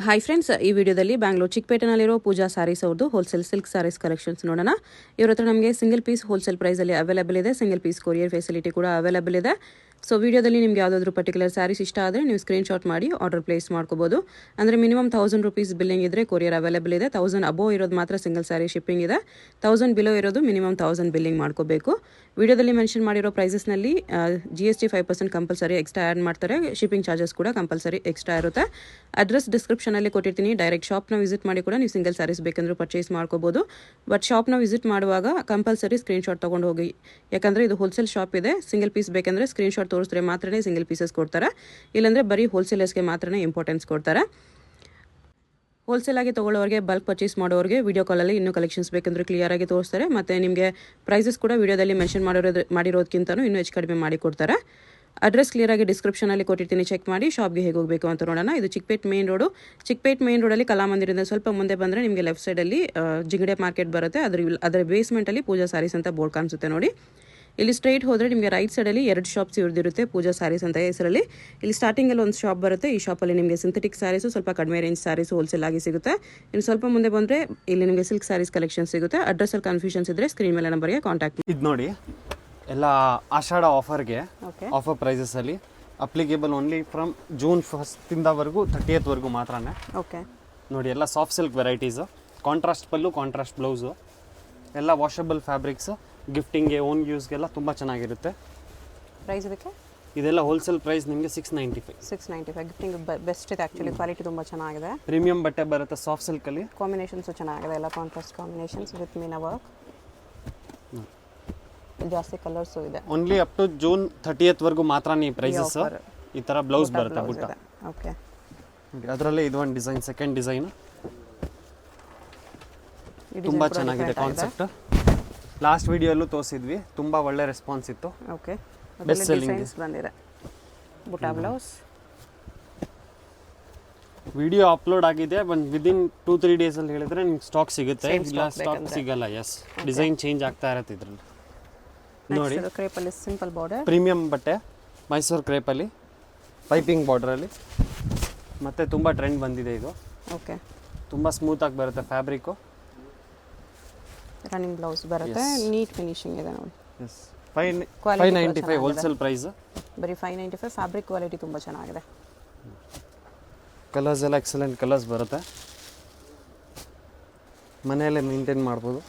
Hi friends, ಈ ವಿಡಿಯೋದಲ್ಲಿ ಬ್ಯಾಂಗ್ಳೂರ್ ಚಿಕ್ಕಪೇಟೆನಲ್ಲಿರೋ ಪೂಜಾ ಸ್ಯಾರೀಸ್ ಅವ್ರದ್ದು ಹೋಲ್ಸೇಲ್ ಸಿಲ್ಕ್ ಸ್ಯಾರೀಸ್ ಕಲೆಕ್ಷನ್ಸ್ ನೋಡೋಣ. ಇವ್ರ ಹತ್ರ ನಮಗೆ ಸಿಂಗಲ್ ಪೀಸ್ ಹೋಲ್ಸೇಲ್ ಪ್ರೈಸಲ್ಲಿ ಅವೈಲೇಬಲ್ ಇದೆ. ಸಿಂಗಲ್ ಪೀಸ್ ಕೊರಿಯರ್ ಫೆಸಿಲಿಟಿ ಕೂಡ ಅವೈಲೇಬಲ್ ಇದೆ. ಸೊ ವಿಡಿಯೋದಲ್ಲಿ ನಿಮಗೆ ಯಾವುದಾದ್ರೂ ಪರ್ಟಿಕ್ಯುಲರ್ ಸ್ಯಾರೀಸ್ ಇಷ್ಟ ಆದರೆ ನೀವು ಸ್ಕ್ರೀನ್ಶಾಟ್ ಮಾಡಿ ಆರ್ಡರ್ ಪ್ಲೇಸ್ ಮಾಡ್ಕೋಬೋದು. ಅಂದರೆ ಮಿನಿಮಮ್ 1000 ರೂಪೀಸ್ ಬಿಲ್ಲಿಂಗ್ ಇದ್ದರೆ ಕೊರಿಯರ್ ಅವೈಲೇಬಲ್ ಇದೆ. 1000 ಅಬೋವ್ ಇರೋದು ಮಾತ್ರ ಸಿಂಗಲ್ ಸ್ಯಾರಿ ಶಿಪ್ಪಿಂಗ್ ಇದೆ. 1000 ಬಿಲೋ ಇರೋದು ಮಿನಿಮಮ್ 1000 ಬಿಲ್ಲಿಂಗ್ ಮಾಡ್ಕೋಬೇಕು. ವಿಡಿಯೋದಲ್ಲಿ ಮೆನ್ಷನ್ ಮಾಡಿರೋ ಪ್ರೈಸಸ್ನಲ್ಲಿ GST 5% ಕಂಪಲ್ಸರಿ ಎಕ್ಸ್ಟ್ರಾ ಆ್ಯಡ್ ಮಾಡ್ತಾರೆ. ಶಿಪ್ಪಿಂಗ್ ಚಾರ್ಜಸ್ ಕೂಡ ಕಂಪಲ್ಸರಿ ಎಕ್ಸ್ಟ್ರಾ ಇರುತ್ತೆ. ಅಡ್ರೆಸ್ ಡಿಸ್ಕ್ರಿಪ್ಷನಲ್ಲಿ ಕೊಟ್ಟಿರ್ತೀನಿ. ಡೈರೆಕ್ಟ್ ಶಾಪ್ನ ವಿಸಿಟ್ ಮಾಡಿ ಕೂಡ ನೀವು ಸಿಂಗಲ್ ಸ್ಯಾರೀಸ್ ಬೇಕಂದ್ರೂ ಪರ್ಚೇಸ್ ಮಾಡ್ಕೋಬೋದು. ಬಟ್ ಶಾಪ್ನ ವಿಸಿಟ್ ಮಾಡುವಾಗ ಕಂಪಲ್ಸರಿ ಸ್ಕ್ರೀನ್ಶಾಟ್ ತೊಗೊಂಡು ಹೋಗಿ, ಯಾಕಂದರೆ ಇದು ಹೋಲ್ಸೇಲ್ ಶಾಪ್ ಇದೆ. ಸಿಂಗಲ್ ಪೀಸ್ ಬೇಕಂದರೆ ಸ್ಕ್ರೀನ್ಶಾಟ್ ತೋರಿಸಿದ್ರೆ ಮಾತ್ರನೇ ಸಿಂಗಲ್ ಪೀಸಸ್ ಕೊಡ್ತಾರೆ. ಇಲ್ಲಾಂದರೆ ಬರೀ ಹೋಲ್ಸೇಲರ್ಸ್ಗೆ ಮಾತ್ರನೇ ಇಂಪಾರ್ಟೆನ್ಸ್ ಕೊಡ್ತಾರೆ. ಹೋಲ್ಸೇಲ್ ಆಗಿ ತೊಗೊಳ್ಳೋರಿಗೆ, ಬಲ್ಕ್ ಪರ್ಚೇಸ್ ಮಾಡೋರಿಗೆ ವಿಡಿಯೋ ಕಾಲಲ್ಲಿ ಇನ್ನೂ ಕಲೆಕ್ಷನ್ಸ್ ಬೇಕಂದ್ರೆ ಕ್ಲಿಯರ್ ಆಗಿ ತೋರಿಸ್ತಾರೆ. ಮತ್ತು ನಿಮಗೆ ಪ್ರೈಸಸ್ ಕೂಡ ವಿಡಿಯೋದಲ್ಲಿ ಮೆನ್ಷನ್ ಮಾಡಿರೋದಕ್ಕಿಂತಲೂ ಇನ್ನೂ ಹೆಚ್ಚು ಕಡಿಮೆ ಮಾಡಿ ಕೊಡ್ತಾರೆ. ಅಡ್ರೆಸ್ ಕ್ಲಿಯರ್ ಆಗಿ ಡಿಸ್ಕ್ರಿಪ್ಷನಲ್ಲಿ ಕೊಟ್ಟಿರ್ತೀನಿ, ಚೆಕ್ ಮಾಡಿ. ಶಾಪ್ಗೆ ಹೇಗೆ ಹೋಗಬೇಕು ಅಂತ ನೋಡೋಣ. ಇದು Chickpet main road. Chickpet main ರೋಡಲ್ಲಿ ಕಲಾಮಂದಿರದಿಂದ ಸ್ವಲ್ಪ ಮುಂದೆ ಬಂದರೆ ನಿಮಗೆ ಲೆಫ್ಟ್ ಸೈಡಲ್ಲಿ ಜಿಂಗಡೆ ಮಾರ್ಕೆಟ್ ಬರುತ್ತೆ. ಅದರ ಬೇಸ್ಮೆಂಟಲ್ಲಿ ಪೂಜಾ ಸ್ಯಾರೀಸ್ ಅಂತ ಬೋರ್ಡ್ ಕಾಣಿಸುತ್ತೆ ನೋಡಿ. ಇಲ್ಲಿ ಸ್ಟ್ರೈಟ್ ಹೋದರೆ ನಿಮಗೆ ರೈಟ್ ಸೈಡಲ್ಲಿ 2 ಶಾಪ್ಸ್ ಇರುತ್ತೆ, ಪೂಜಾ ಸ್ಯಾರೀಸ್ ಅಂತ ಹೆಸರಲ್ಲಿ. ಇಲ್ಲಿ ಸ್ಟಾರ್ಟಿಂಗಲ್ಲಿ ಒಂದು ಶಾಪ್ ಬರುತ್ತೆ. ಈ ಶಾಪಲ್ಲಿ ನಿಮಗೆ ಸಿಂಥೆಟಿಕ್ ಸ್ಯಾರೀಸು, ಸ್ವಲ್ಪ ಕಡಿಮೆ ರೇಂಜ್ ಸ್ಯಾರೀಸು ಹೋಲ್ಸೇಲ್ ಆಗಿ ಸಿಗುತ್ತೆ. ಇನ್ನು ಸ್ವಲ್ಪ ಮುಂದೆ ಬಂದರೆ ಇಲ್ಲಿ ನಿಮಗೆ ಸಿಲ್ಕ್ ಸ್ಯಾರೀಸ್ ಕಲೆಕ್ಷನ್ ಸಿಗುತ್ತೆ. ಅಡ್ರೆಸ್ಸಲ್ಲಿ ಕನ್ಫ್ಯೂಷನ್ಸ್ ಇದ್ದರೆ ಸ್ಕ್ರೀನ್ ಮೇಲೆ ನಂಬರ್ಗೆ ಕಾಂಟ್ಯಾಕ್ಟ್. ಇದು ನೋಡಿ, ಎಲ್ಲ ಆಷಾಢ ಆಫರ್ಗೆ ಆಫರ್ ಪ್ರೈಸಸಲ್ಲಿ applicable only from June 1 30th ಮಾತ್ರನೇ. ಓಕೆ ನೋಡಿ, ಎಲ್ಲ ಸಾಫ್ಟ್ ಸಿಲ್ಕ್ ವೆರೈಟೀಸು, ಕಾಂಟ್ರಾಸ್ಟ್ ಪಲ್ಲು, ಕಾಂಟ್ರಾಸ್ಟ್ ಬ್ಲೌಸು, ಎಲ್ಲ ವಾಷಬಲ್ ಫ್ಯಾಬ್ರಿಕ್ಸು, ಗಿಫ್ಟಿಂಗ್ಗೆ, ಓನ್ ಯೂಸ್ಗೆಲ್ಲ ತುಂಬ ಚೆನ್ನಾಗಿರುತ್ತೆ. ಪ್ರೈಸ್ ಇದಕ್ಕೆ ಇದೆಲ್ಲ ಹೋಲ್ಸೇಲ್ ಪ್ರೈಸ್ ನಿಮಗೆ 695. ಗಿಫ್ಟಿಂಗ್ ಬೆಸ್ಟ್ ಇದೆ ಆ್ಯಕ್ಚುಲಿ. ಕ್ವಾಲಿಟಿ ತುಂಬ ಚೆನ್ನಾಗಿದೆ. ಪ್ರೀಮಿಯಂ ಬಟ್ಟೆ ಬರುತ್ತೆ ಸಾಫ್ಟ್ ಸಿಲ್ಕಲ್ಲಿ. ಕಾಂಬಿನೇಷನ್ಸು ಚೆನ್ನಾಗಿದೆ, ಎಲ್ಲ ಕಾಂಟ್ರಾಸ್ಟ್ ಕಾಂಬಿನೇಷನ್ಸ್ ವಿತ್ ಮೀನಾ ವರ್ಕ್. ಜಾಸ್ತಿ ಕಲರ್ಸು ಇದೆ. Only up to June 30th ಮಾತ್ರ ಈ ಪ್ರೈಸಸ್. ಈ ಥರ ಬ್ಲೌಸ್ ಬರುತ್ತೆ ಬುಟ್ಟ. ಓಕೆ, ಅದರಲ್ಲೇ ಇದು ಒಂದು ಡಿಸೈನ್, ಸೆಕೆಂಡ್ ಡಿಸೈನ್ ತುಂಬ ಚೆನ್ನಾಗಿದೆ ಕಾನ್ಸೆಪ್ಟ್. ಲಾಸ್ಟ್ ವಿಡಿಯೋಲ್ಲೂ ತೋರಿಸಿದ್ವಿ, ತುಂಬ ಒಳ್ಳೆ ರೆಸ್ಪಾನ್ಸ್ ಇತ್ತು. ಓಕೆ, ಬೆಸ್ಟ್ ಸೆಲ್ಲಿಂಗ್ ಬಂದಿದೆ. ಬುಟಾ ಬ್ಲೌಸ್ ವಿಡಿಯೋ ಅಪ್ಲೋಡ್ ಆಗಿದೆ. ವಿದಿನ್ 2-3 ಡೇಸಲ್ಲಿ ಹೇಳಿದ್ರೆ ನಿಮ್ಗೆ ಸ್ಟಾಕ್ ಸಿಗುತ್ತೆ. ಇಲ್ಲ ಸ್ಟಾಕ್ ಸಿಗಲ್ಲ. ಎಸ್, ಡಿಸೈನ್ ಚೇಂಜ್ ಆಗ್ತಾ ಇರುತ್ತೆ ಇದರಲ್ಲಿ. ನೋಡಿ, ಕ್ರೇಪಲ್ಲಿ ಸಿಂಪಲ್ ಬಾರ್ಡರ್, ಪ್ರೀಮಿಯಂ ಬಟ್ಟೆ, ಮೈಸೂರು ಕ್ರೇಪಲ್ಲಿ ಪೈಪಿಂಗ್ ಬಾರ್ಡ್ರಲ್ಲಿ. ಮತ್ತು ತುಂಬ ಟ್ರೆಂಡ್ ಬಂದಿದೆ ಇದು. ಓಕೆ, ತುಂಬ ಸ್ಮೂತಾಗಿ ಬರುತ್ತೆ ಫ್ಯಾಬ್ರಿಕ್ಕು. ರನ್ನಿಂಗ್ ಬ್ಲೌಸ್ ಬರುತ್ತೆ, ನೀಟ್ ಫಿನಿಶಿಂಗ್ ಇದೆ ನೋಡಿ. Yes, 595 wholesale price. ಬರೀ 595. ಫ್ಯಾಬ್ರಿಕ್ ಕ್ವಾಲಿಟಿ ತುಂಬ ಚೆನ್ನಾಗಿದೆ. ಕಲರ್ಸ್ ಎಲ್ಲ ಎಕ್ಸಲೆಂಟ್ ಕಲರ್ಸ್ ಬರುತ್ತೆ. ಮನೆಯಲ್ಲೇ ಮೇಂಟೈನ್ ಮಾಡ್ಬೋದು.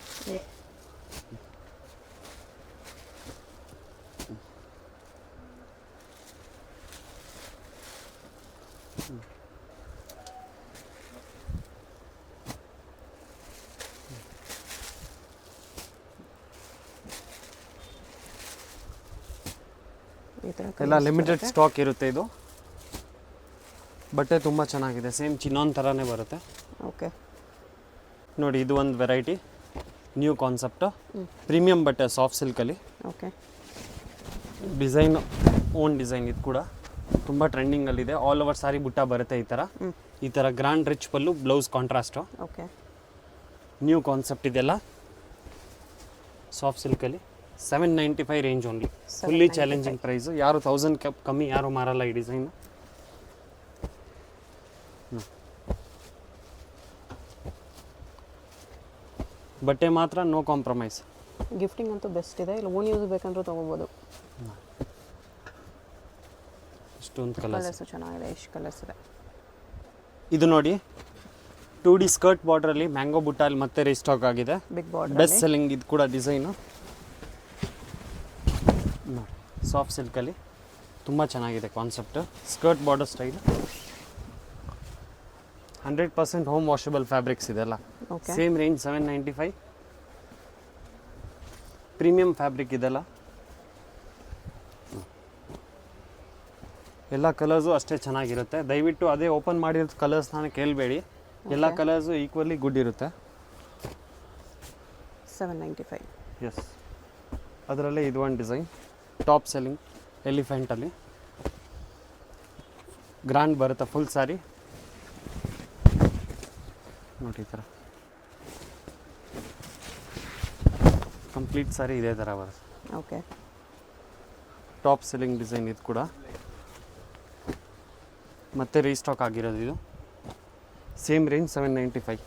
ಎಲ್ಲ ಲಿಮಿಟೆಡ್ ಸ್ಟಾಕ್ ಇರುತ್ತೆ. ಇದು ಬಟ್ಟೆ ತುಂಬ ಚೆನ್ನಾಗಿದೆ, ಸೇಮ್ ಚಿನ್ನೋನ್ ಥರನೇ ಬರುತ್ತೆ. ಓಕೆ, ನೋಡಿ, ಇದು ಒಂದು ವೆರೈಟಿ, ನ್ಯೂ ಕಾನ್ಸೆಪ್ಟ್, ಪ್ರೀಮಿಯಂ ಬಟ್ಟೆ ಸಾಫ್ಟ್ ಸಿಲ್ಕಲ್ಲಿ. Okay, design own design. ಇದು ಕೂಡ ತುಂಬ ಟ್ರೆಂಡಿಂಗಲ್ಲಿದೆ. ಆಲ್ ಓವರ್ ಸಾರಿ ಬುಟ್ಟ ಬರುತ್ತೆ ಈ ಥರ grand rich pallu, blouse contrast. Okay, new concept ಇದೆಲ್ಲ ಸಾಫ್ಟ್ ಸಿಲ್ಕಲ್ಲಿ. 795 range only. Fully challenging price. ಯಾರು 1000 ಕಮ್ಮಿ ಯಾರು ಮಾರಲ್ಲ ಈ ಡಿಸೈನು. ಬಟ್ಟೆ ಮಾತ್ರ ನೋ ಕಾಂಪ್ರಮೈಸ್. ಗಿಫ್ಟಿಂಗ್ ಅಂತೂ ಬೆಸ್ಟ್ ಇದೆ. ಇಲ್ಲ ಓನ್ ಯೂಸ್ ಬೇಕಂದ್ರೂ ತೊಗೋಬೋದು. ಇಷ್ಟೊಂದು ಕಲರ್ಸ್ ಚೆನ್ನಾಗಿದೆ. ಎಷ್ಟು ಕಲರ್ಸ್ ಇದೆ. ಇದು ನೋಡಿ, 2D ಸ್ಕರ್ಟ್ ಬಾರ್ಡ್ರಲ್ಲಿ ಮ್ಯಾಂಗೋ ಬುಟ್ಟಲ್ಲಿ ಮತ್ತೆ ರೀಸ್ಟಾಕ್ ಆಗಿದೆ. Big border, best selling. ಇದು ಕೂಡ ಡಿಸೈನು ಸಾಫ್ಟ್ ಸಿಲ್ಕಲ್ಲಿ ತುಂಬ ಚೆನ್ನಾಗಿದೆ concept. Skirt border style, 100% home washable fabrics ಇದೆಲ್ಲ. Same range 795. ಪ್ರೀಮಿಯಂ ಫ್ಯಾಬ್ರಿಕ್ ಇದೆಲ್ಲ. ಎಲ್ಲ ಕಲರ್ಸು ಅಷ್ಟೇ ಚೆನ್ನಾಗಿರುತ್ತೆ. ದಯವಿಟ್ಟು ಅದೇ ಓಪನ್ ಮಾಡಿರೋ ಕಲರ್ಸ್ ನಾನು ಕೇಳಬೇಡಿ. ಎಲ್ಲ ಕಲರ್ಸು ಈಕ್ವಲಿ ಗುಡ್ ಇರುತ್ತೆ. 795. ಎಸ್, ಅದರಲ್ಲೇ ಇದು ಒಂದು ಡಿಸೈನ್, ಟಾಪ್ ಸೆಲ್ಲಿಂಗ್, ಎಲಿಫೆಂಟಲ್ಲಿ ಗ್ರ್ಯಾಂಡ್ ಬರುತ್ತೆ ಫುಲ್ ಸ್ಯಾರಿ. ನೋಡಿ, ಈ ಥರ ಕಂಪ್ಲೀಟ್ ಸ್ಯಾರಿ ಇದೇ ಥರ ಬರುತ್ತೆ. Okay, top selling design. ಇದು ಕೂಡ ಮತ್ತೆ ರೀಸ್ಟಾಕ್ ಆಗಿರೋದು. ಇದು ಸೇಮ್ ರೇಂಜ್ 795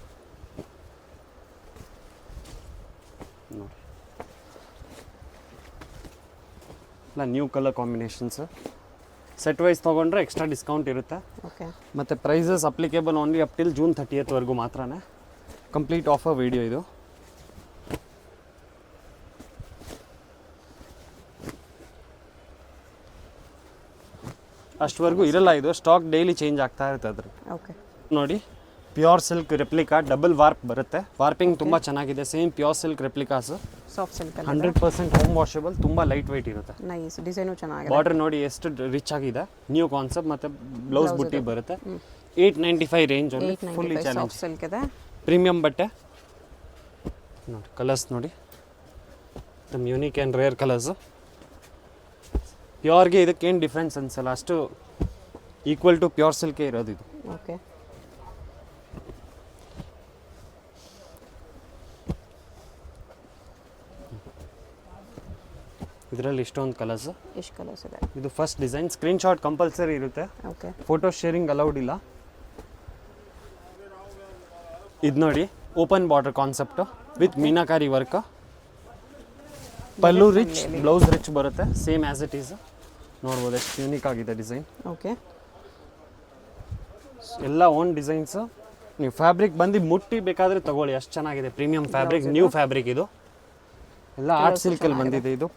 ನೋಡಿ. ಇಲ್ಲ new colour combinations. Set wise ತೊಗೊಂಡ್ರೆ ಎಕ್ಸ್ಟ್ರಾ ಡಿಸ್ಕೌಂಟ್ ಇರುತ್ತೆ. ಓಕೆ. ಮತ್ತು prices applicable only up till June 30th ಮಾತ್ರನೇ. ಕಂಪ್ಲೀಟ್ ಆಫರ್ ವಿಡಿಯೋ ಇದು. ಅಷ್ಟವರೆಗೂ ಇರಲ್ಲ, ಇದು ಸ್ಟಾಕ್ ಡೈಲಿ ಚೇಂಜ್ ಆಗ್ತಾ ಇರುತ್ತೆ ಅದ್ರ. ಓಕೆ. ನೋಡಿ pure silk replica, double warp ಬರುತ್ತೆ. ವಾರ್ಪಿಂಗ್ ತುಂಬ ಚೆನ್ನಾಗಿದೆ. Same pure silk replicas, soft silk 100% home washable, ತುಂಬ ಲೈಟ್ ವೆಯ್ಟ್ ಇರುತ್ತೆ. ನೈಸ್. ಡಿಸೈನು ಚೆನ್ನಾಗಿದೆ. ಬಾರ್ಡರ್ ನೋಡಿ ಎಷ್ಟು ರಿಚ್ ಆಗಿದೆ. ನ್ಯೂ ಕಾನ್ಸೆಪ್ಟ್ ಮತ್ತು ಬ್ಲೌಸ್ ಬುಟ್ಟಿ ಬರುತ್ತೆ. 895 ರೇಂಜ್ ಅಲ್ಲಿ ಫುಲ್ಲಿ ಚಾಲೆಂಜ್. ಸಿಲ್ಕ್ ಇದೆ, ಪ್ರೀಮಿಯಂ ಬಟ್ಟೆ ನೋಡಿ. ಕಲರ್ಸ್ ನೋಡಿ, ನಮ್ಮ ಯೂನಿಕ್ ಆ್ಯಂಡ್ ರೇರ್ ಕಲರ್ಸು. ಪ್ಯೂರ್ಗೆ ಇದಕ್ಕೇನು ಡಿಫ್ರೆನ್ಸ್ ಅನ್ಸಲ್ಲ, ಅಷ್ಟು ಈಕ್ವಲ್ ಟು ಪ್ಯೂರ್ ಸಿಲ್ಕೇ ಇರೋದು ಇದು. ಓಕೆ. ಇದರಲ್ಲಿ ಇಷ್ಟೊಂದು ಕಲರ್ಸ್. ಎಷ್ಟು ಕಲರ್ಸ್ ಇದೆ? ಇದು ಫಸ್ಟ್ ಡಿಸೈನ್. ಸ್ಕ್ರೀನ್ಶಾಟ್ ಕಂಪಲ್ಸರಿ ಇರುತ್ತೆ. ಓಕೆ. ಫೋಟೋ ಶೇರಿಂಗ್ ಅಲೌಡ್ ಇಲ್ಲ. ಇದು ನೋಡಿ open border concept with meenakari work. Pallu rich, blouse rich ಬರುತ್ತೆ. Same as it is. ನೋಡ್ಬೋದು ಎಷ್ಟು ಯೂನಿಕ್ ಆಗಿದೆ ಡಿಸೈನ್. ಓಕೆ. ಎಲ್ಲ ಓನ್ ಡಿಸೈನ್ಸು. ನೀವು ಫ್ಯಾಬ್ರಿಕ್ ಬಂದು ಮುಟ್ಟಿ ಬೇಕಾದರೆ ತಗೊಳ್ಳಿ, ಅಷ್ಟು ಚೆನ್ನಾಗಿದೆ. ಪ್ರೀಮಿಯಂ ಫ್ಯಾಬ್ರಿಕ್, ನ್ಯೂ ಫ್ಯಾಬ್ರಿಕ್ ಇದು. ಎಲ್ಲ ಆರ್ಟ್ ಸಿಲ್ಕಲ್ಲಿ ಬಂದಿದೆ ಇದು.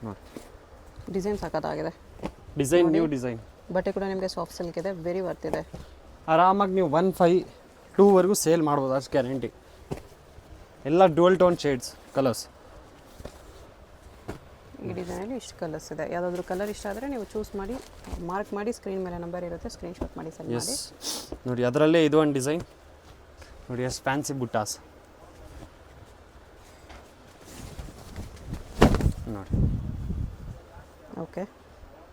ನೋಡಿ ಡಿಸೈನ್ ಸಖತ್ತಾಗಿದೆ. Design new design. ಬಟ್ಟೆ ಕೂಡ ನಿಮಗೆ ಸಾಫ್ಟ್ ಸಿಲ್ಕ್ ಇದೆ, ವೆರಿ ವರ್ತ್ ಇದೆ. ಆರಾಮಾಗಿ ನೀವು 152 ಸೇಲ್ ಮಾಡ್ಬೋದು, ಅಷ್ಟು ಗ್ಯಾರಂಟಿ. ಎಲ್ಲ ಡ್ಯುಯಲ್ ಟೋನ್ ಶೇಡ್ಸ್ ಕಲರ್ಸ್. ಈ ಡಿಸೈನಲ್ಲಿ ಇಷ್ಟು ಕಲರ್ಸ್ ಇದೆ. ಯಾವುದಾದ್ರೂ ಕಲರ್ ಇಷ್ಟ ಆದರೆ ನೀವು ಚೂಸ್ ಮಾಡಿ, ಮಾರ್ಕ್ ಮಾಡಿ, ಸ್ಕ್ರೀನ್ ಮೇಲೆ ನಂಬರ್ ಇರುತ್ತೆ, ಸ್ಕ್ರೀನ್ಶಾಟ್ ಮಾಡಿ ಸೆಂಡ್ ಮಾಡಿ. ನೋಡಿ ಅದರಲ್ಲೇ ಇದು ಒಂದು ಡಿಸೈನ್ ನೋಡಿ, ಎಷ್ಟು ಫ್ಯಾನ್ಸಿ ಬುಟ್ಟಾಸ್ ನೋಡಿ. ಓಕೆ.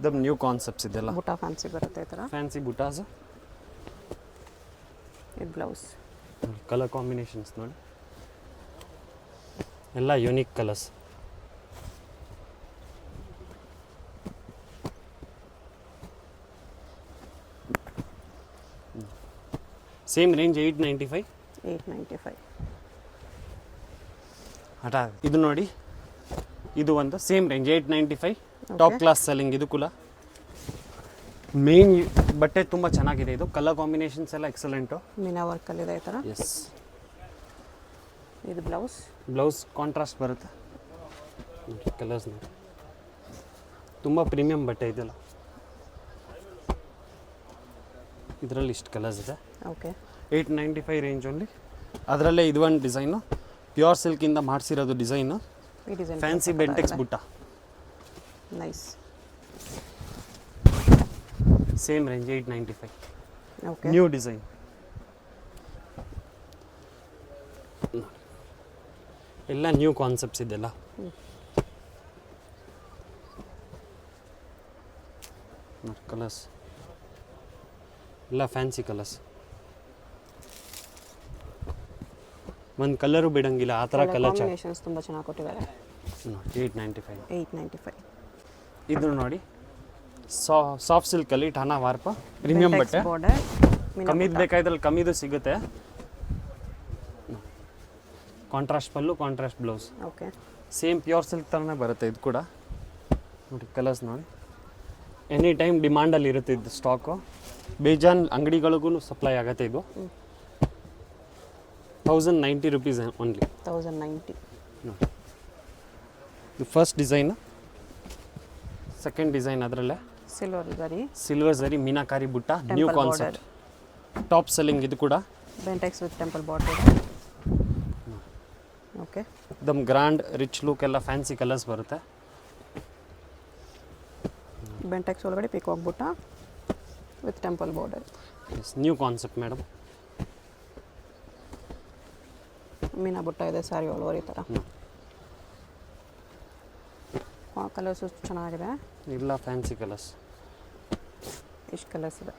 ದಮ್ ನ್ಯೂ ಕಾನ್ಸೆಪ್ಟ್ಸ್ ಇದೆಲ್ಲ. ಬುಟಾ ಫ್ಯಾನ್ಸಿ ಬರುತ್ತೆ ಈ ಥರ. ಫ್ಯಾನ್ಸಿ ಬುಟಾಸ್. ಇದು ಬ್ಲೌಸ್. ಕಲರ್ ಕಾಂಬಿನೇಷನ್ಸ್ ನೋಡಿ, ಎಲ್ಲ ಯೂನಿಕ್ ಕಲರ್ಸ್. Same range 895. ಹಠ ಇದು ನೋಡಿ, ಇದು ಒಂದು same range 895. Top class selling ಇದು ಕೂಡ. ಮೇನ್ ಬಟ್ಟೆ ತುಂಬ ಚೆನ್ನಾಗಿದೆ. ಇದು ಕಲರ್ ಕಾಂಬಿನೇಷನ್ಸ್ ಎಲ್ಲ ಎಕ್ಸಲೆಂಟು. ಮೀನಾ ವರ್ಕಲ್ಲಿದೆ ಈ ಥರ. ಎಸ್. ಇದು ಬ್ಲೌಸ್. ಬ್ಲೌಸ್ ಕಾಂಟ್ರಾಸ್ಟ್ ಬರುತ್ತೆ. ಕಲರ್ಸ್ ನೋಡಿ, ತುಂಬ ಪ್ರೀಮಿಯಂ ಬಟ್ಟೆ ಇದೆಲ್ಲ. ಇದರಲ್ಲಿ ಇಷ್ಟು ಕಲರ್ಸ್ ಇದೆ. ಓಕೆ. 895 range only. ಅದರಲ್ಲೇ ಇದು ಒಂದು ಡಿಸೈನು, ಪ್ಯೂರ್ ಸಿಲ್ಕಿಂದ ಮಾಡಿಸಿರೋದು ಡಿಸೈನು. ಈ ಡಿಸೈನ್ ಫ್ಯಾನ್ಸಿ ಬೆಂಟೆಕ್ಸ್ ಬುಟ್ಟ. Nice. Same range 895. Okay. New design. ಎಲ್ಲ ನ್ಯೂ ಕಾನ್ಸೆಪ್ಟ್ಸ್ ಇದೆಲ್ಲ. ಕಲರ್ಸ್ ಎಲ್ಲ ಫ್ಯಾನ್ಸಿ ಕಲರ್ಸ್. ಒಂದು ಕಲರು ಬಿಡಂಗಿಲ್ಲ ಆ ಥರ ಕಲರ್. ಕಾಂಬಿನೇಷನ್ಸ್ ತುಂಬ ಚೆನ್ನಾಗಿ ಕೊಟ್ಟಿದ್ದಾರೆ. 895. ಇದು ನೋಡಿ ಸಾಫ್ಟ್ ಸಿಲ್ಕಲ್ಲಿ ಠಾನಾ ವಾರ್ಪ ಪ್ರೀಮಿಯಂ ಬಟ್ಟೆ. ಕಮ್ಮಿದು ಬೇಕಾದ್ರಲ್ಲಿ ಕಮ್ಮಿದು ಸಿಗುತ್ತೆ. ಕಾಂಟ್ರಾಸ್ಟ್ ಪಲ್ಲು, contrast blouse. Okay. Same pure silk ಥರನೇ ಬರುತ್ತೆ ಇದು ಕೂಡ. ನೋಡಿ ಕಲರ್ಸ್ ನೋಡಿ, ಎನಿ ಟೈಮ್ ಡಿಮಾಂಡಲ್ಲಿ ಇರುತ್ತೆ ಇದು ಸ್ಟಾಕು. ಬೇಜಾನ್ ಅಂಗಡಿಗಳಿಗೂ ಸಪ್ಲೈ ಆಗುತ್ತೆ ಇದು. 1090 rupees ಓನ್ಲಿ. 1090. ಇದು ಫಸ್ಟ್ ಡಿಸೈನ್. ಸೆಕೆಂಡ್ ಡಿಸೈನ್ ಅದರಲ್ಲೇ ಸಿಲ್ವರ್ ಝರಿ ಮೀನಾಕಾರಿ ಬುಟ್ಟ, ನ್ಯೂ ಕಾನ್ಸೆಪ್ಟ್. ಟಾಪ್ ಸೆಲ್ಲಿಂಗ್ ಇದು ಕೂಡ. Bentex with temple border. Okay. ದಮ್ ಗ್ರ್ಯಾಂಡ್ ರಿಚ್ ಲುಕ್, ಎಲ್ಲ ಫ್ಯಾನ್ಸಿ ಕಲರ್ಸ್ ಬರುತ್ತೆ. ಬೆಂಟೆಕ್ಸ್ ಒಳಗಡೆ ಪಿಕಾಕ್ ಬುಟ್ಟ with temple border. New concept madam. ಮೀನಾ ಬುಟ್ಟ ಇದೆ ಸ್ಯಾರಿ ಆಲ್ ಓವರ್ ಈ ಥರ. ಕಲರ್ಸು ಚೆನ್ನಾಗಿದೆ. ಇಲ್ಲ ಫ್ಯಾನ್ಸಿ ಕಲರ್ಸ್. ಎಷ್ಟು ಕಲರ್ಸ್ ಇದೆ?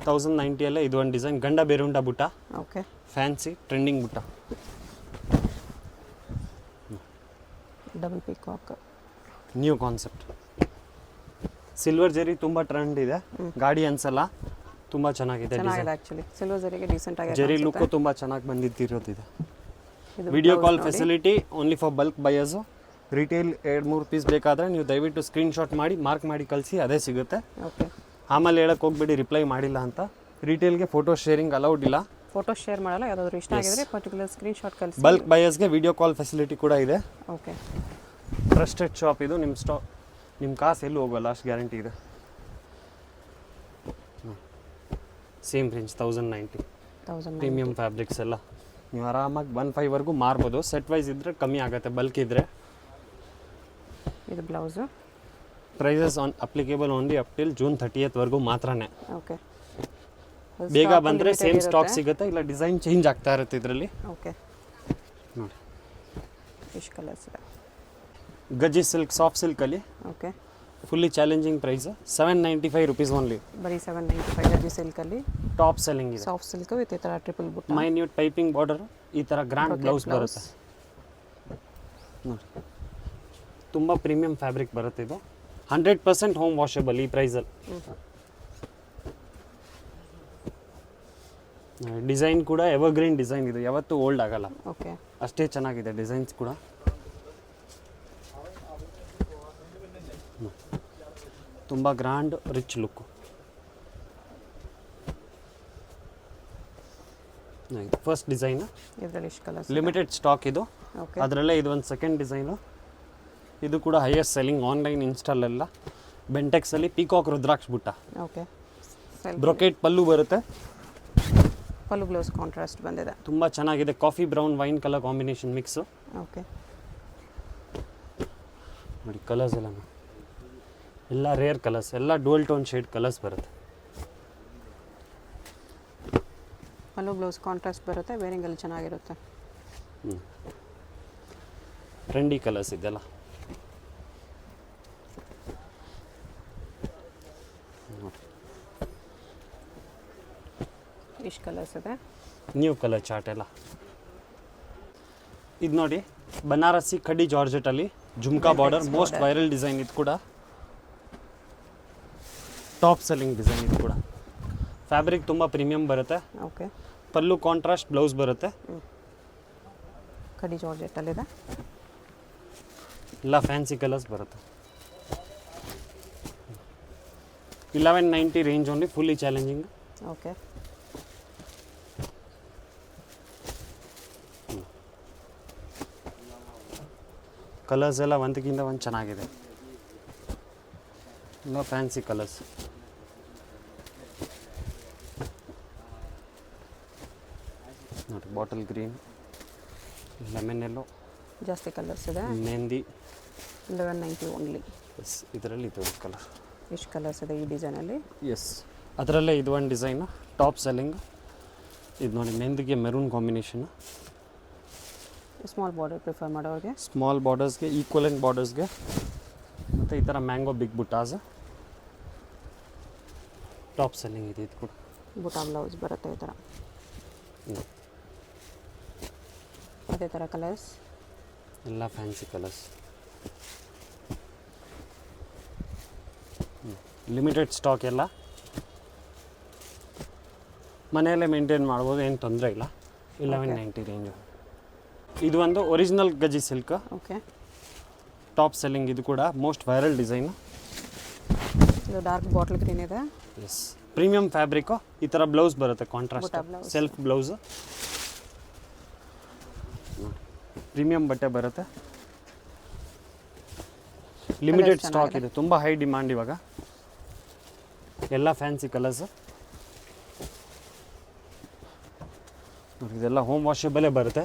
1090 ಇದು ಒಂದು ಡಿಸೈನ್. ಗಂಡ ಬೇರುಂಡ ಬುಟ್ಟ. ಓಕೆ. ಫ್ಯಾನ್ಸಿ ಟ್ರೆಂಡಿಂಗ್ ಬುಟ್ಟ. Double peacock. New concept. Silver ಜರಿ ತುಂಬ ಟ್ರೆಂಡ್ ಇದೆ, ಗಾಡಿ ಅನ್ಸಲ್ಲ, ತುಂಬ ಚೆನ್ನಾಗಿದೆ. ಚೆನ್ನಾಗಿದೆ ಆ್ಯಕ್ಚುಲಿ ಸಿಲ್ವರ್ ಜರಿಗೆ ಡೀಸೆಂಟ್ ಆಗಿ ಜರಿ ಲುಕ್ಕು ತುಂಬ ಚೆನ್ನಾಗಿ ಬಂದಿದ್ದಿರೋದಿದೆ. Video call facility only for bulk buyers. Retail 2-3 piece ಬೇಕಾದರೆ ನೀವು ದಯವಿಟ್ಟು ಸ್ಕ್ರೀನ್ಶಾಟ್ ಮಾಡಿ ಮಾರ್ಕ್ ಮಾಡಿ ಕಳಿಸಿ, ಅದೇ ಸಿಗುತ್ತೆ. ಓಕೆ, ಆಮೇಲೆ ಹೇಳಕ್ಕೆ ಹೋಗ್ಬೇಡಿ ರಿಪ್ಲೈ ಮಾಡಿಲ್ಲ ಅಂತ. ರಿಟೇಲ್ಗೆ ಫೋಟೋ ಶೇರಿಂಗ್ ಅಲೌಡ್ ಇಲ್ಲ. ಫೋಟೋ ಶೇರ್ ಮಾಡಲ್ಲ, ಯಾವುದಾದ್ರು ಇಷ್ಟ ಆಗಿದ್ರೆ ಪರ್ಟಿಕ್ಯುಲರ್ ಸ್ಕ್ರೀನ್ಶಾಟ್ ಕಳಿಸಿ. ಬಲ್ಕ್ ಬಯರ್ಸ್ಗೆ ವಿಡಿಯೋ ಕಾಲ್ ಫೆಸಿಲಿಟಿ ಕೂಡ ಇದೆ. ಓಕೆ, ಟ್ರಸ್ಟೆಡ್ ಶಾಪ್ ಇದು. ನಿಮ್ಮ ಕಾಸು ಎಲ್ಲೂ ಹೋಗೋಲ್ಲ, ಅಷ್ಟು ಗ್ಯಾರಂಟಿ ಇದೆ. ಸೇಮ್ ರೇಂಜ್ 1090 ಪ್ರೀಮಿಯಮ್ ಫ್ಯಾಬ್ರಿಕ್ಸ್ ಎಲ್ಲ ನೀವು ಆರಾಮಾಗಿ 1.5ವರೆಗೂ ಮಾರ್ಬೋದು. ಸೆಟ್ ವೈಸ್ ಇದ್ದರೆ ಕಮ್ಮಿ ಆಗುತ್ತೆ, ಬಲ್ಕ್ ಇದ್ದರೆ. ಇದು blouse. Prices applicable only up till June 30th ಮಾತ್ರನೇ. ಓಕೆ, ಬೇಗ ಬಂದರೆ ಸೇಮ್ ಸ್ಟಾಕ್ ಸಿಗುತ್ತೆ, ಇಲ್ಲ ಡಿಸೈನ್ ಚೇಂಜ್ ಆಗ್ತಾ ಇರುತ್ತೆ ಇದರಲ್ಲಿ. ಓಕೆ, ನೋಡಿ ಫಿಶ್ ಕಲರ್ಸ್ ಇದೆ. ಗಜ್ಜಿ ಸಿಲ್ಕ್, ಸಾಫ್ಟ್ ಸಿಲ್ಕಲ್ಲಿ okay, fully challenging price 795 rupees only. ಬರೀ 795 ಗಜ್ಜಿ ಸಿಲ್ಕಲ್ಲಿ ಟಾಪ್ ಸೆಲ್ಲಿಂಗ್ ಇದೆ. ಸಾಫ್ಟ್ ಸಿಲ್ಕ್ ವಿತ್ ಈ ಥರ ಟ್ರಿಪಲ್ ಬುಟ್ಟ, ಮೈನ್ಯೂಟ್ ಪೈಪಿಂಗ್ ಬಾರ್ಡರ್, ಈ ಥರ ಗ್ರ್ಯಾಂಡ್ ಬ್ಲೌಸ್ ಬರುತ್ತೆ ನೋಡಿ. ತುಂಬ ಪ್ರೀಮಿಯಂ ಫ್ಯಾಬ್ರಿಕ್ ಬರುತ್ತೆ ಇದು. 100% ಹೋಮ್ ವಾಷಬಲ್ ಈ ಪ್ರೈಸಲ್ಲಿ. ಡಿಸೈನ್ ಕೂಡ ಎವರ್ಗ್ರೀನ್ ಡಿಸೈನ್ ಇದೆ, ಯಾವತ್ತೂ ಓಲ್ಡ್ ಆಗಲ್ಲ. ಓಕೆ, ಅಷ್ಟೇ ಚೆನ್ನಾಗಿದೆ ಡಿಸೈನ್ಸ್ ಕೂಡ. ತುಂಬ grand rich look. First design ಇದರಲ್ಲಿ ಇಷ್ಟು ಕಲರ್ಸ್ ಲಿಮಿಟೆಡ್ ಸ್ಟಾಕ್ ಇದು. ಓಕೆ, ಅದರಲ್ಲೇ ಇದು ಒಂದು ಸೆಕೆಂಡ್ ಡಿಸೈನು. ಇದು ಕೂಡ ಹೈಯೆಸ್ಟ್ ಸೆಲ್ಲಿಂಗ್ ಆನ್ಲೈನ್ ಇನ್ಸ್ಟಾಲೆಲ್ಲ. ಬೆಂಟೆಕ್ಸಲ್ಲಿ ಪೀಕಾಕ್ ರುದ್ರಾಕ್ಷ ಬುಟ್ಟ. ಓಕೆ, ಬ್ರೊಕೆಟ್ ಪಲ್ಲು ಬರುತ್ತೆ. ಪಲ್ಲು ಬ್ಲೌಸ್ ಕಾಂಟ್ರಾಸ್ಟ್ ಬಂದಿದೆ. ತುಂಬ ಚೆನ್ನಾಗಿದೆ, coffee brown wine colour combination mix. Okay, ನೋಡಿ ಕಲರ್ಸ್ ಎಲ್ಲ ರೇರ್ ಕಲರ್ಸ್, ಎಲ್ಲ ಡೋಲ್ ಟೋನ್ ಶೇಡ್ ಕಲರ್ಸ್ ಬರುತ್ತೆ. ಪಲ್ಲು ಬ್ಲೌಸ್ ಕಾಂಟ್ರಾಸ್ಟ್ ಬರುತ್ತೆ, ವೇರಿಂಗಲ್ಲಿ ಚೆನ್ನಾಗಿರುತ್ತೆ. ಟ್ರೆಂಡಿ ಕಲರ್ಸ್ ಇದೆಲ್ಲ. ಇಷ್ಟು ಕಲರ್ಸ್ ಇದೆ. ನ್ಯೂ ಕಲರ್ ಚಾರ್ಟ್ ಎಲ್ಲ. ಇದು ನೋಡಿ ಬನಾರಸಿ ಕಡ್ಡಿ ಜಾರ್ಜೆಟಲ್ಲಿ jhumka border, most viral design. ಇದು ಕೂಡ ಟಾಪ್ ಸೆಲ್ಲಿಂಗ್ ಡಿಸೈನ್. ಇದು ಕೂಡ ಫ್ಯಾಬ್ರಿಕ್ ತುಂಬ ಪ್ರೀಮಿಯಂ ಬರುತ್ತೆ. ಓಕೆ, ಪಲ್ಲು ಕಾಂಟ್ರಾಸ್ಟ್ ಬ್ಲೌಸ್ ಬರುತ್ತೆ. ಕಡಿ ಜಾರ್ಜೆಟ್ಟಲ್ಲಿದೆ. ಎಲ್ಲ ಫ್ಯಾನ್ಸಿ ಕಲರ್ಸ್ ಬರುತ್ತೆ. 1190 range only, fully challenging. Okay, colours ಎಲ್ಲ ಒಂದಕ್ಕಿಂತ ಒಂದು ಚೆನ್ನಾಗಿದೆ, ಎಲ್ಲ ಫ್ಯಾನ್ಸಿ ಕಲರ್ಸ್. ನೋಡಿ ಬಾಟಲ್ ಗ್ರೀನ್, ಲೆಮನ್ ಎಲ್ಲೋ, ಜಾಸ್ತಿ ಕಲರ್ಸ್ ಇದೆ. ಮೆಹಂದಿ 1190 ಓನ್ಲಿ. ಎಸ್, ಇದರಲ್ಲಿ ಇದು ಕಲರ್. ಇಷ್ಟು ಕಲರ್ಸ್ ಇದೆ ಈ ಡಿಸೈನಲ್ಲಿ. ಎಸ್, ಅದರಲ್ಲೇ ಇದು ಒಂದು ಡಿಸೈನು ಟಾಪ್ ಸೆಲ್ಲಿಂಗ್. ಇದು ನೋಡಿ ಮೆಹಂದಿಗೆ maroon combination. Small border prefer ಮಾಡೋರಿಗೆ, ಸ್ಮಾಲ್ ಬಾರ್ಡರ್ಸ್ಗೆ, ಈಕ್ವಲೆಂಟ್ ಬಾರ್ಡರ್ಸ್ಗೆ, ಮತ್ತು ಈ ಥರ ಮ್ಯಾಂಗೋ ಬಿಗ್ ಬುಟಾಸ್ ಟಾಪ್ ಸೆಲ್ಲಿಂಗ್ ಇದೆ. ಇದು ಕೂಡ ಬುಟಾ ಬ್ಲೌಸ್ ಬರುತ್ತೆ ಈ ಥರ. ಅದೇ ಥರ ಕಲರ್ಸ್, ಎಲ್ಲ ಫ್ಯಾನ್ಸಿ ಕಲರ್ಸ್. ಲಿಮಿಟೆಡ್ ಸ್ಟಾಕ್ ಎಲ್ಲ. ಮನೆಯಲ್ಲೇ ಮೇಂಟೈನ್ ಮಾಡ್ಬೋದು, ಏನು ತೊಂದರೆ ಇಲ್ಲ. 1190 ರೇಂಜು. ಇದು ಒಂದು original gaji silk. Okay, top selling. ಇದು ಕೂಡ ಮೋಸ್ಟ್ ವೈರಲ್ ಡಿಸೈನು. ಇದು ಡಾರ್ಕ್ ಬಾಟಲ್ ಗ್ರೀನ್ ಇದೆ. Yes, premium fabric. ಈ ಥರ ಬ್ಲೌಸ್ ಬರುತ್ತೆ ಕಾಂಟ್ರಾಸ್ಟ್, ಸೆಲ್ಫ್ ಬ್ಲೌಸು. ಪ್ರೀಮಿಯಂ ಬಟ್ಟೆ ಬರುತ್ತೆ. ಲಿಮಿಟೆಡ್ ಸ್ಟಾಕ್ ಇದೆ, ತುಂಬ ಹೈ ಡಿಮಾಂಡ್ ಇವಾಗ. ಎಲ್ಲ ಫ್ಯಾನ್ಸಿ ಕಲರ್ಸು. ಇದೆಲ್ಲ ಹೋಮ್ ವಾಷಬಲೇ ಬರುತ್ತೆ.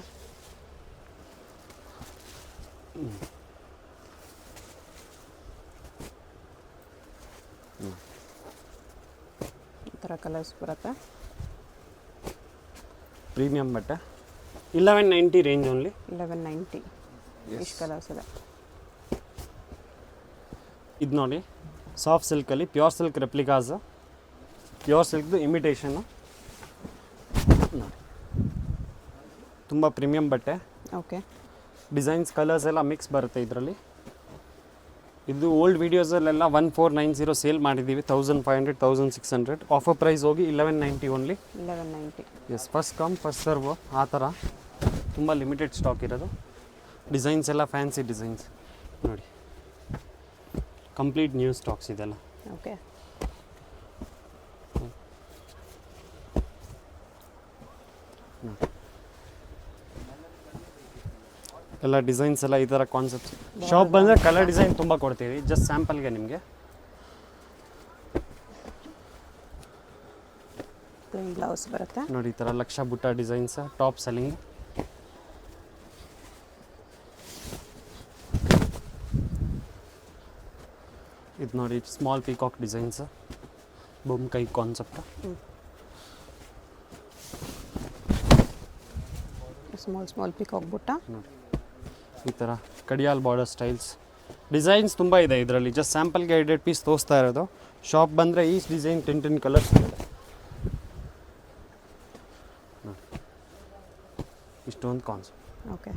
ಈ ಥರ ಕಲರ್ಸ್ ಬರುತ್ತೆ. ಪ್ರೀಮಿಯಂ ಬಟ್ಟೆ 1190 ರೇಂಜ್ ಓನ್ಲಿ. 1190 ಇಷ್ಟು ಕಲರ್ಸ್ ಇದೆ. ಇದು ನೋಡಿ ಸಾಫ್ಟ್ ಸಿಲ್ಕಲ್ಲಿ ಪ್ಯೂರ್ ಸಿಲ್ಕ್ ರೆಪ್ಲಿಕಾಸ್. ಪ್ಯೂರ್ ಸಿಲ್ಕ್ದು ಇಮಿಟೇಷನ್ನು. ತುಂಬ ಪ್ರೀಮಿಯಂ ಬಟ್ಟೆ. ಓಕೆ, ಡಿಸೈನ್ಸ್ ಕಲರ್ಸ್ ಎಲ್ಲ ಮಿಕ್ಸ್ ಬರುತ್ತೆ ಇದರಲ್ಲಿ. ಇದು ಓಲ್ಡ್ ವೀಡಿಯೋಸಲ್ಲೆಲ್ಲ 1490 ಸೇಲ್ ಮಾಡಿದ್ದೀವಿ, 1500 1600. ಆಫರ್ ಪ್ರೈಸ್ ಹೋಗಿ 1190 only. 1190. Yes, first come first serve ಆ ಥರ ತುಂಬ ಲಿಮಿಟೆಡ್ ಸ್ಟಾಕ್ ಇರೋದು. ಡಿಸೈನ್ಸ್ ಎಲ್ಲ ಫ್ಯಾನ್ಸಿ ಡಿಸೈನ್ಸ್ ನೋಡಿ, ಕಂಪ್ಲೀಟ್ ನ್ಯೂ ಸ್ಟಾಕ್ಸ್ ಇದೆಲ್ಲ. ಓಕೆ. ಎಲ್ಲ ಡಿಸೈನ್ಸ್ ಎಲ್ಲ ಈ ಥರ ಕಾನ್ಸೆಪ್ಟ್ಸ್. ಶಾಪ್ ಬಂದರೆ ಕಲರ್ ಡಿಸೈನ್ ತುಂಬ ಕೊಡ್ತೀವಿ, ಜಸ್ಟ್ ಸ್ಯಾಂಪಲ್ಗೆ ನಿಮಗೆ. ಪ್ಲೇನ್ ಬ್ಲೌಸ್ ಬರುತ್ತೆ ನೋಡಿ, ಈ ಥರ ಲಕ್ಷ ಬುಟ್ಟ ಡಿಸೈನ್ಸ್ ಟಾಪ್ ಸೆಲ್ಲಿಂಗ್. ಇದು ನೋಡಿ, small peacock designs, Bombay concept. Small peacock ಬುಟ್ಟ ನೋಡಿ, ಈ ಥರ ಕಡಿಯಾಲ್ ಬಾರ್ಡರ್ ಸ್ಟೈಲ್ಸ್ ಡಿಸೈನ್ಸ್ ತುಂಬ ಇದೆ ಇದರಲ್ಲಿ. ಜಸ್ಟ್ ಸ್ಯಾಂಪಲ್ಗೆ 2 ಪೀಸ್ ತೋರಿಸ್ತಾ ಇರೋದು. ಶಾಪ್ ಬಂದರೆ ಈ ಡಿಸೈನ್ 10 ಕಲರ್ಸ್ ಇದೆ. ಇಷ್ಟೊಂದು ಕಾನ್ಸೆಪ್ಟ್. ಓಕೆ.